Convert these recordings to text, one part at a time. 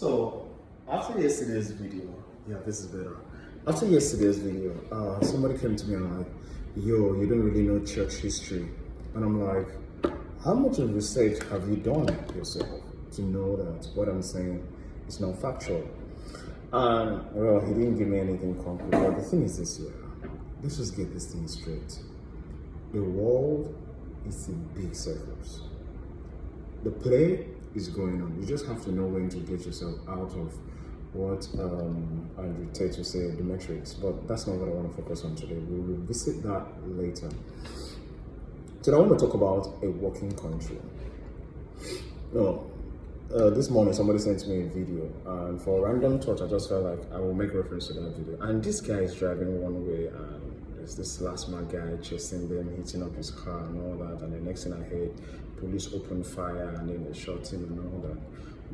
So after yesterday's video, yeah, this is better. After yesterday's video, somebody came to me and like, yo, you don't really know church history. And I'm like, how much of research have you done yourself to know that what I'm saying is not factual? And well, he didn't give me anything concrete. But the thing is this year, let's just get this thing straight. The world is in big circles. The play is going on. You just have to know when to get yourself out of what Andrew Tate would say, the matrix. But that's not what I want to focus on today. We will visit that later. Today I want to talk about a working country. This morning somebody sent me a video, and for a random thought I just felt like I will make reference to that video. And this guy is driving one way, and there's this last man guy chasing them, hitting up his car and all that. And the next thing I heard, police opened fire and then they shot him and all that.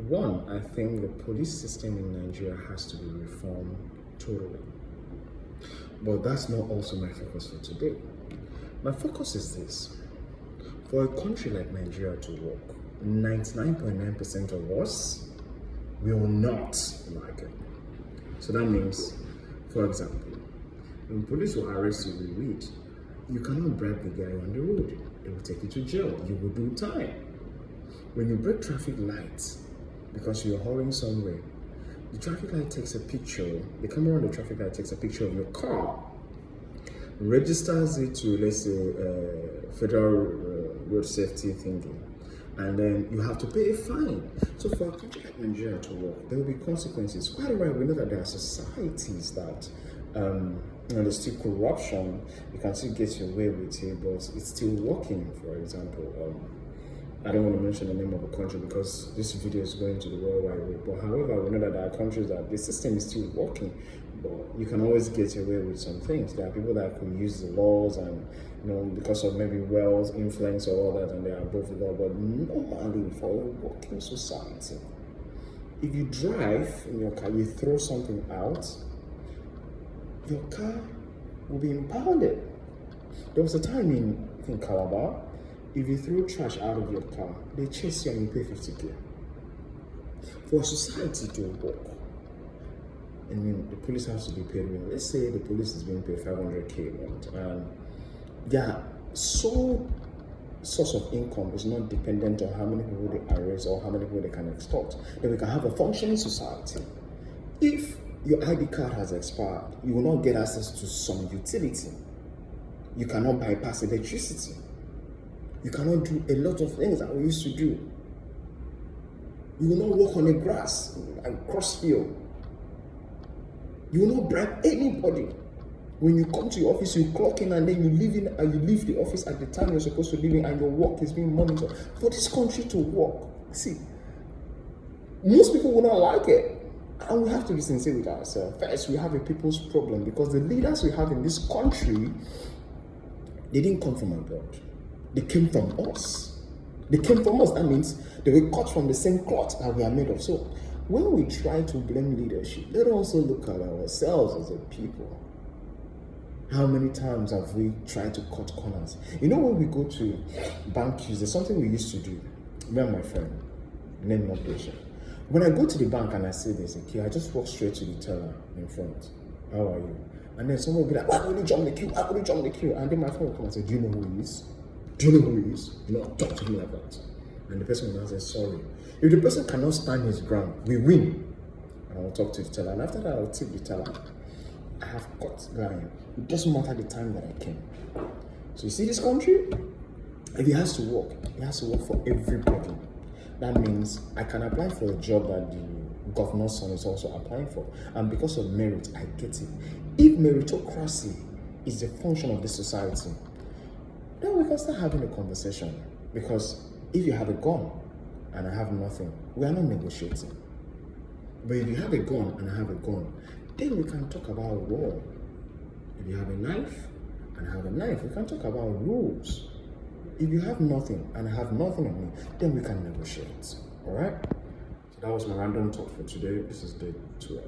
One, I think the police system in Nigeria has to be reformed totally. But that's not also my focus for today. My focus is this. For a country like Nigeria to work, 99.9% of us will not like it. So that means, for example, when police will arrest you with weed, you cannot bribe the guy on the road. They will take you to jail. You will do time. When you break traffic lights because you're hurrying somewhere, the traffic light takes a picture, the camera on the traffic light takes a picture of your car, registers it to, let's say, federal road safety thingy, and then you have to pay a fine. So for a country like Nigeria to work, there will be consequences. Quite a while, we know that there are societies that there's still corruption. You can still get your way with it, but it's still working. For example, I don't want to mention the name of a country because this video is going to the World Wide Web. But however, we know that there are countries that the system is still working, but you can always get away with some things. There are people that can use the laws and, because of maybe wealth, influence, or all that, and they are above the law. But normally, for a working society, if you drive in your car, you throw something out, your car will be impounded. There was a time in Calabar, if you throw trash out of your car, they chase you and you pay 50k. For society to work, the police has to be paid. Let's say the police is being paid 500k a month, and their sole source of income is not dependent on how many people they arrest or how many people they can extort. Then we can have a functioning society. If your ID card has expired, you will not get access to some utility. You cannot bypass electricity. You cannot do a lot of things that we used to do. You will not walk on the grass and cross field. You will not bribe anybody. When you come to your office, you clock in and then you leave the office at the time you're supposed to leave in, and your work is being monitored. For this country to work, see, most people will not like it. And we have to be sincere with ourselves. First, we have a people's problem because the leaders we have in this country, they didn't come from abroad. They came from us. They came from us. That means they were cut from the same cloth that we are made of. So when we try to blame leadership, let's also look at ourselves as a people. How many times have we tried to cut corners? When we go to bank queues, there's something we used to do. Me and my friend, name not patient. When I go to the bank and I see there's a queue, I just walk straight to the teller in front. How are you? And then someone will be like, why would you jump the queue? Why would you jump the queue? And then my friend will come and say, do you know who he is? Do you know who he is? Talk to him like that. And the person will now say, sorry. If the person cannot stand his ground, we win. And I'll talk to the teller. And after that, I'll tip the teller. I have got line. It doesn't matter the time that I came. So you see this country? If he has to work for everybody. That means I can apply for a job that the governor's son is also applying for. And because of merit, I get it. If meritocracy is the function of this society, then we can start having a conversation. Because if you have a gun and I have nothing, we are not negotiating. But if you have a gun and I have a gun, then we can talk about war. If you have a knife and I have a knife, we can talk about rules. If you have nothing and I have nothing on me, then we can negotiate. All right? So that was my random thought for today. This is day 12.